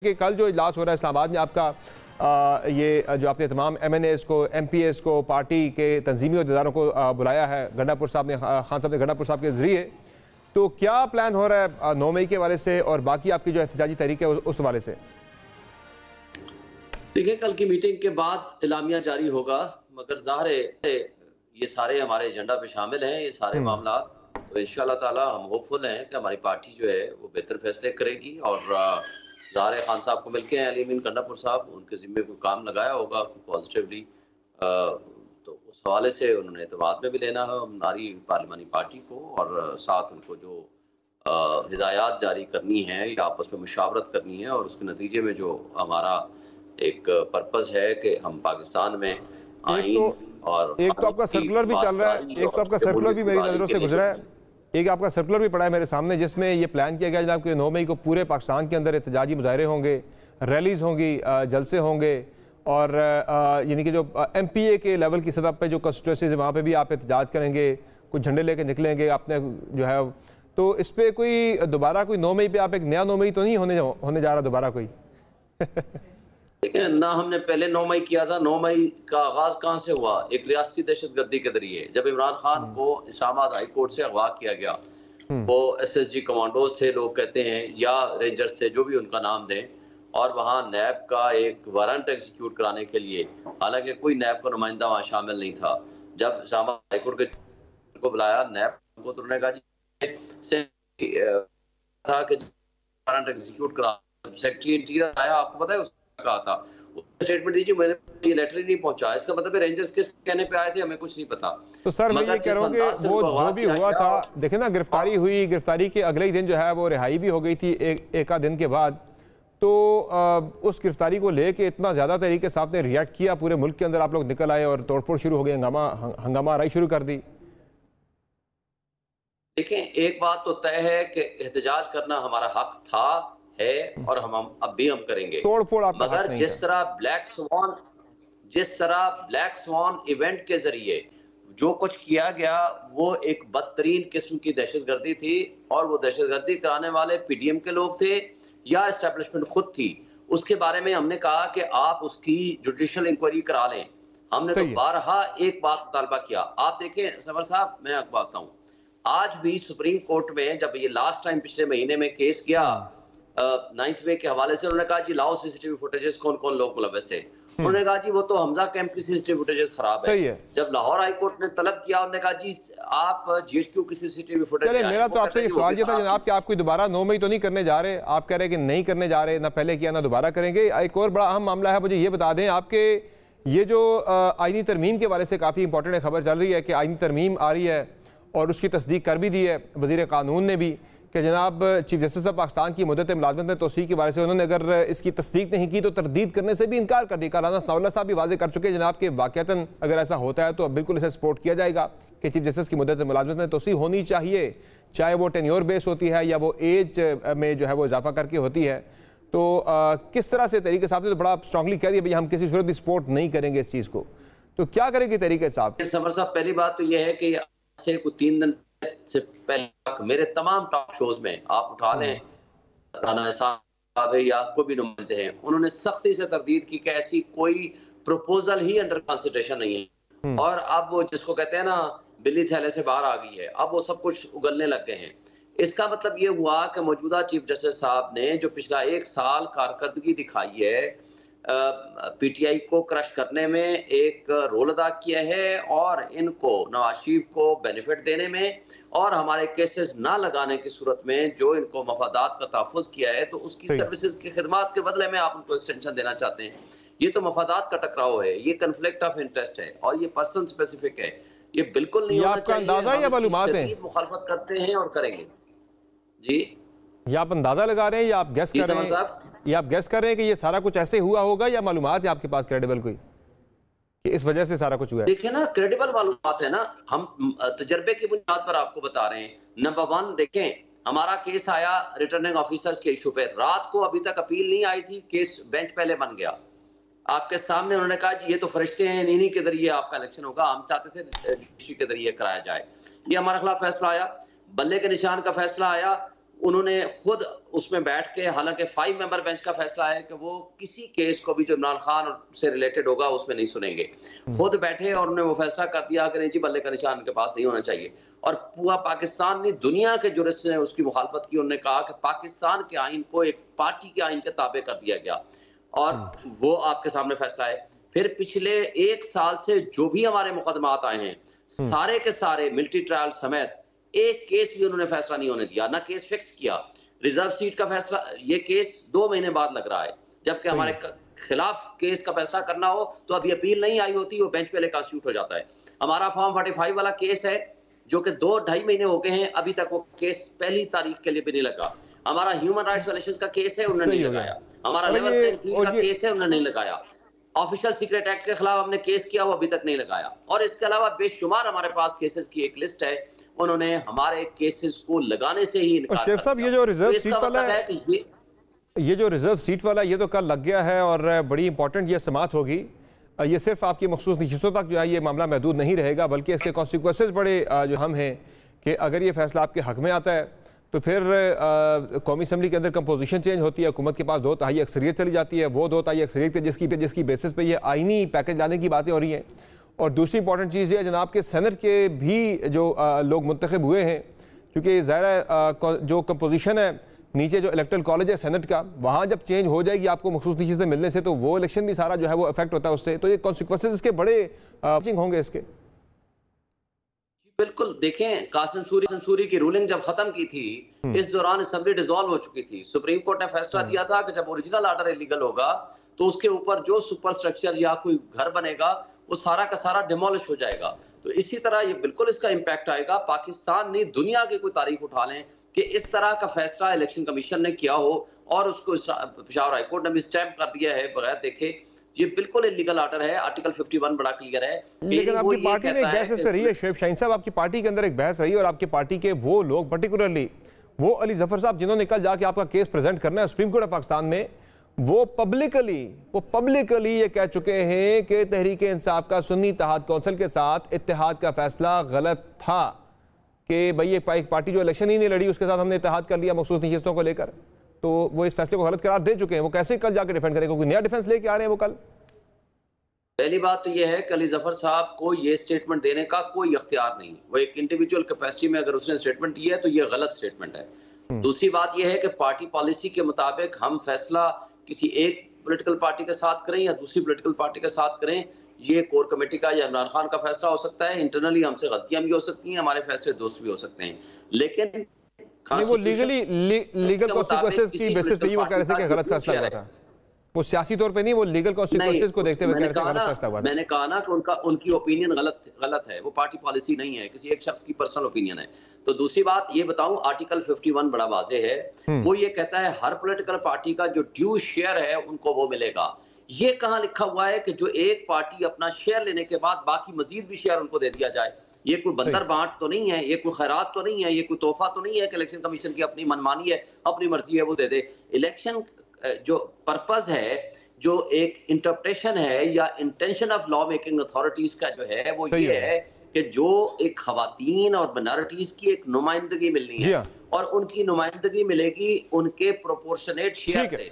कि कल जो इजलास हो रहा है इस्लामाबाद में आपका ये जो आपने तमाम MNAs को MPAs को पार्टी के तंजीमी अहदेदारों को बुलाया है गंडापुर साहब ने खान साहब ने गंडापुर साहब के ज़रिए, तो क्या प्लान हो रहा है 9 मई के हवाले से और बाकी आपकी जो एहतजाजी तहरीक है उस हवाले से? देखिए, कल की मीटिंग के बाद एलामिया जारी होगा, मगर ज़ाहिर है ये सारे हमारे एजेंडा पे शामिल हैं, ये सारे मामला। तो इंशाअल्लाह ताला हम होपफुल हैं कि हमारी पार्टी जो है वो बेहतर फैसले करेगी और ज़ाहिर खान साहब को मिलके अली अमीन गंडापुर साहब उनके ज़िम्मे को काम लगाया होगा पॉजिटिवली, तो उस हवाले से उन्होंने एतमाद में भी लेना है हमारी पार्लिमानी पार्टी को और साथ उनको जो हिदायत जारी करनी है या आपस में मुशावरत करनी है और उसके नतीजे में जो हमारा एक पर्पज़ है कि हम पाकिस्तान में आईन और एक तो आपका सर्कुलर भी चल रहा है, एक तो आपका सर्कुलर भी मेरी नज़रों से गुजरा है, एक आपका सर्कुलर भी पड़ा है मेरे सामने जिसमें ये प्लान किया गया जनाब कि 9 मई को पूरे पाकिस्तान के अंदर एहतजाजी मुजाहरे होंगे, रैलीज़ होंगी, जलसे होंगे और यानी कि जो MPA के लेवल की सतह पे जो कंस्टिट्यूएंसीज है वहाँ पे भी आप एहतजाज करेंगे, कुछ झंडे लेके निकलेंगे आपने जो है। तो इस पर कोई दोबारा कोई 9 मई पे आप एक नया 9 मई तो नहीं होने जा रहा दोबारा कोई? देखिए ना, हमने पहले 9 मई किया था। 9 मई का आगाज कहाँ से हुआ? एक रियासती दहशतगर्दी के जरिए, जब इमरान खान को इस्लामाबाद हाई कोर्ट से अगवा किया गया। वो SSG कमांडोज थे लोग कहते हैं या रेंजर्स थे, जो भी उनका नाम दें, और वहाँ नैब का एक वारंट एग्जीक्यूट कराने के लिए, हालांकि कोई नैब का नुमाइंदा वहाँ शामिल नहीं था। जब इस्लामाबाद हाई कोर्ट के को बुलाया नैब को, तो उन्होंने कहा था कि वारंट एग्जीक्यूट करा। सेक्रेटरी इंटीरियर आया, आपको पता है उसने कहा था स्टेटमेंट दीजिए, मैंने ये लेटर ही नहीं पहुंचा। इसका मतलब है रेंजर्स किस कहने पे आए थे हमें कुछ नहीं पता। तो सर मैं ये कह रहा हूँ कि वो जो भी हुआ था, देखे ना गिरफ्तारी हुई, गिरफ्तारी के अगले ही दिन जो है वो रिहाई भी हो गई थी एक आध दिन के बाद। तो उस गिरफ्तारी को लेके इतना ज़्यादा तरीके से आपने रिएक्ट किया, पूरे मुल्क के अंदर आप लोग निकल आए और तोड़फोड़ शुरू हो गई, हंगामा आराई शुरू कर दी। देखें, एक बात तो तय है कि एहतजाज करना हमारा हक था, है और हम अब भी हम करेंगे। मगर जिस तरह ब्लैक स्वान इवेंट के जरिए जो कुछ किया गया वो एक बदतरीन किस्म की दहशतगर्दी थी, और वो दहशतगर्दी कराने वाले PDM के लोग थे या एस्टेब्लिशमेंट खुद थी। उसके बारे में हमने कहा कि आप उसकी जुडिशियल इंक्वायरी करा लें। हमने तो बारहा एक बात मुतालबा किया। आप देखें समर साहब, मैं आपको बताऊं, आज भी सुप्रीम कोर्ट में जब ये लास्ट टाइम पिछले महीने में केस किया 9 मई के हवाले से, उन्होंने कहा जी लाओ CCTV फुटेजेस, कौन कौन लोग मुलव्वस थे। उन्होंने कहा जी वो तो हमजा कैंप की CCTV फुटेजेस खराब है। जब लाहौर हाई कोर्ट ने तलब किया, उन्होंने कहा जी आप GHQ की CCTV फुटेज। मेरा तो आपसे ये सवाल ये था जनाब कि आप कोई दोबारा 9 मई तो नहीं करने जा रहे, आप कह रहे हैं कि नहीं करने जा रहे, ना पहले किया ना दोबारा करेंगे। एक और बड़ा अहम मामला है, मुझे ये बता दें आपके ये जो आईनी तरमीम के बारे से काफ़ी इंपॉर्टेंट खबर चल रही है कि आईनी तरमीम आ रही है और उसकी तस्दीक कर भी दी है वज़ीर कानून ने भी कि जनाब चीफ जस्टिस ऑफ पाकिस्तान की मुद्दत मुलाजमत में तोसी के बारे से उन्होंने अगर इसकी तस्दीक नहीं की तो तरदीद करने से भी इनकार कर दी। राना सनाउल्लाह साहब भी वाज़े कर चुके हैं जनाब कि वाक़तन अगर ऐसा होता है तो बिल्कुल इसे सपोर्ट किया जाएगा कि चीफ जस्टिस की मुद्दत मुलाजमत में तोसी होनी चाहिए, चाहे वो टेन्योर बेस होती है या वो एज में जो है वो इजाफा करके होती है। तो किस तरह से तरीके साहब ने तो बड़ा स्ट्रांगली कह दिया भाई हम किसी सूरत भी सपोर्ट नहीं करेंगे इस चीज़ को, तो क्या करेंगे तरीके साहब? समर साहब, पहली बात तो यह है कि 3 दिन से पहले मेरे तमाम टॉक शोज में आप उठा लें, राना साहब या कोई भी नुमाइंदे हैं, उन्होंने सख्ती से तरदीद की कि ऐसी कोई प्रपोजल ही अंडर कंसिडरेशन नहीं है। और अब वो जिसको कहते हैं ना बिल्ली थैले से बाहर आ गई है, अब वो सब कुछ उगलने लग गए हैं। इसका मतलब ये हुआ कि मौजूदा चीफ जस्टिस साहब ने जो पिछला 1 साल कारकर्दगी दिखाई है, PTI को क्रश करने में एक रोल अदा किया है और इनको नवाज शरीफ को बेनिफिट देने में और हमारे केसेस ना लगाने की सूरत में जो इनको मफादात का तहफ़्फ़ुज़ किया है, तो उसकी सर्विसेज की खिदमात के बदले में आप उनको एक्सटेंशन देना चाहते हैं। ये तो मफादात का टकराव है, ये कन्फ्लिक्ट ऑफ इंटरेस्ट है और ये पर्सन स्पेसिफिक है। ये बिल्कुल नहीं होना चाहिए। अंदाजा या मालूमात है? मुखालफत करते हैं और करेंगे जी। ये आप अंदाजा लगा रहे हैं या आप गेस कर रहे हैं? ये आप गेस कर रहे हैं कि ये सारा कुछ ऐसे हुआ होगा या मालूमात है आपके पास क्रेडिबल कोई कि इस वजह से सारा कुछ हुआ है? देखिए ना, क्रेडिबल मालूमात है ना, हम तजर्बे की बुनियाद पर आपको बता रहे हैं। नंबर 1 देखें, हमारा केस आया रिटर्निंग ऑफिसर्स के इशू पे, रात को अभी तक अपील नहीं आई थी, केस बेंच पहले बन गया आपके सामने। उन्होंने कहा जी ये तो फरिश्ते हैं, इन्हीं के जरिए आपका इलेक्शन होगा, हम चाहते थे जुडिशरी के जरिए कराया जाए। ये हमारे खिलाफ फैसला आया। बल्ले के निशान का फैसला आया, उन्होंने खुद उसमें बैठ के, हालांकि 5 मेंबर बेंच का फैसला है कि वो किसी केस को भी जो इमरान खान से रिलेटेड होगा उसमें नहीं सुनेंगे, खुद बैठे और उन्होंने वो फैसला कर दिया कि नहीं जी, बल्ले का निशान उनके पास नहीं होना चाहिए। और पूरा पाकिस्तान ने, दुनिया के जुरिस्ट ने उसकी मुखालफत की। उन्होंने कहा कि पाकिस्तान के आइन को एक पार्टी के आइन के ताबे कर दिया गया, और वो आपके सामने फैसला है। फिर पिछले 1 साल से जो भी हमारे मुकदमात आए हैं, सारे के सारे मिलिट्री ट्रायल समेत एक केस भी उन्होंने फैसला नहीं होने दिया, ना केस फिक्स किया। रिजर्व सीट का फैसला, ये केस 2 महीने बाद लग रहा है, जबकि हमारे खिलाफ केस का फैसला करना हो तो अभी अपील नहीं आई होती, वो बेंच पे लेकर कॉन्स्टिट्यूट हो जाता है। हमारा फॉर्म 45 वाला केस है जो कि 2-2.5 महीने हो गए हैं, अभी तक वो केस पहली तारीख के लिए भी नहीं लगा। हमारा ह्यूमन राइट्स वायलेशंस का केस है, उन्होंने नहीं लगाया। हमारा लेवल प्लेइंग फील्ड का केस है, उन्होंने नहीं लगाया। ऑफिशियल सीक्रेट एक्ट के खिलाफ हमने केस किया, वो अभी तक नहीं लगाया। और इसके अलावा बेशुमार हमारे पास केसेस की एक लिस्ट है, उन्होंने हमारे केसेस को लगाने से ही इनकार शेख साहब, ये जो रिजर्व सीट वाला है कि ये जो रिजर्व सीट वाला, ये तो कल लग गया है और बड़ी इंपॉर्टेंट ये समाअत होगी। ये सिर्फ आपकी मखसूस हिस्सों तक जो है ये मामला महदूद नहीं रहेगा, बल्कि इसके कॉन्सिक्वेंसेस बड़े जो हम हैं कि अगर ये फैसला आपके हक में आता है तो फिर कौमी असम्बली के अंदर कंपोजिशन चेंज होती है, हुकूमत के पास 2/3 अक्सरियत चली जाती है। वो 2/3 अक्सरियत जिसकी बेसिस पे ये आइनी पैकेज लाने की बातें हो रही हैं। और दूसरी इंपॉर्टेंट चीज़ ये जनाब के सेनेट के भी जो लोग मुंतखब हुए हैं, क्योंकि ज़ाहिर जो कंपोजिशन है नीचे जो इलेक्टरल कॉलेज है सेनेट का, वहाँ जब चेंज हो जाएगी आपको मखसूस चीज़ें मिलने से, तो वो इलेक्शन भी सारा जो है वो अफेक्ट होता है उससे। तो ये कॉन्सिक्वेंसेस इसके बड़े होंगे इसके। बिल्कुल, देखें, कासिम सूरी की रूलिंग जब खत्म की थी, इस दौरान असेंबली डिसॉल्व हो चुकी थी। सुप्रीम कोर्ट ने फैसला दिया था कि जब ओरिजिनल ऑर्डर इलीगल होगा तो उसके ऊपर जो सुपर स्ट्रक्चर या कोई घर बनेगा वो सारा का सारा डिमोलिश हो जाएगा। तो इसी तरह ये बिल्कुल इसका इंपैक्ट आएगा। पाकिस्तान ने दुनिया की कोई तारीख उठा लें कि इस तरह का फैसला इलेक्शन कमीशन ने किया हो और उसको पेशावर हाई कोर्ट ने भी स्टैंप कर दिया है बगैर देखे, ये बिल्कुल इलीगल ऑर्डर है। आर्टिकल 51 बड़ा क्लियर है। लेकिन आपकी पार्टी में एक बहस इस पर रही है शेख शाहीन साहब, आपकी पार्टी के अंदर एक बहस रही है और आपकी पार्टी के वो लोग, पर्टिकुलरली वो अली जफर साहब जिन्होंने कल जाके आपका केस प्रेजेंट करना है सुप्रीम कोर्ट ऑफ पाकिस्तान में, वो पब्लिकली ये कह चुके हैं कि तहरीक इंसाफ का सुन्नी इत्तेहाद कौंसिल के साथ इत्तेहाद का फैसला गलत था, कि भाई ये पार्टी जो इलेक्शन ही नहीं लड़ी उसके साथ हमने इत्तेहाद कर लिया मखसूस नशिस्तों को लेकर, तो वो इस फैसले को गलत करार दे चुके हैं। वो कैसे कल जाकर डिफेंड करेंगे, कोई नया डिफेंस लेके आ रहे हैं वो कल? पहली बात तो यह है कि अली जफर साहब को ये स्टेटमेंट देने का कोई इख्तियार नहीं। वो एक इंडिविजुअल कैपेसिटी में अगर उसने स्टेटमेंट दिया है तो ये गलत स्टेटमेंट है। दूसरी बात यह है कि पार्टी पॉलिसी के मुताबिक हम फैसला किसी एक पॉलिटिकल पार्टी के साथ करें या दूसरी पॉलिटिकल पार्टी के साथ करें, ये कोर कमेटी का या इमरान खान का फैसला हो सकता है। इंटरनली हमसे गलतियां भी हो सकती हैं, हमारे फैसले दुरुस्त भी हो सकते हैं, लेकिन वो लीगल कॉन्सिक्वेंसेस की बेसिस पे ही वो कह रहे थे कि गलत फैसला हुआ था। वो सियासी तौर पे नहीं, वो लीगल कॉन्सिक्वेंसेस को देखते हुए कह रहे थे गलत फैसला हुआ था। मैंने कहा ना कि उनकी ओपिनियन गलत है, वो पार्टी पॉलिसी नहीं है, किसी एक शख्स की पर्सनल ओपिनियन है। तो दूसरी बात ये बताऊं, आर्टिकल 51 बड़ा वाज़ेह है। वो ये कहता है हर पॉलिटिकल पार्टी का जो ड्यू शेयर है उनको वो मिलेगा। ये कहां लिखा हुआ है कि जो एक पार्टी अपना शेयर लेने के बाद बाकी मजीद भी शेयर उनको दे दिया जाए? ये कोई बंदर बांट तो नहीं है, ये कोई खैरात तो नहीं है, ये कोई तोहफा तो नहीं है कि इलेक्शन कमीशन की अपनी मनमानी है, अपनी मर्जी है, वो दे दे। इलेक्शन जो पर्पस है, जो एक इंटरप्रिटेशन है या intention of law making authorities का जो है वो ये है कि जो एक खवातीन और माइनॉरिटीज की एक नुमाइंदगी मिलनी है और उनकी नुमाइंदगी मिलेगी उनके प्रोपोर्शनेट शेयर से।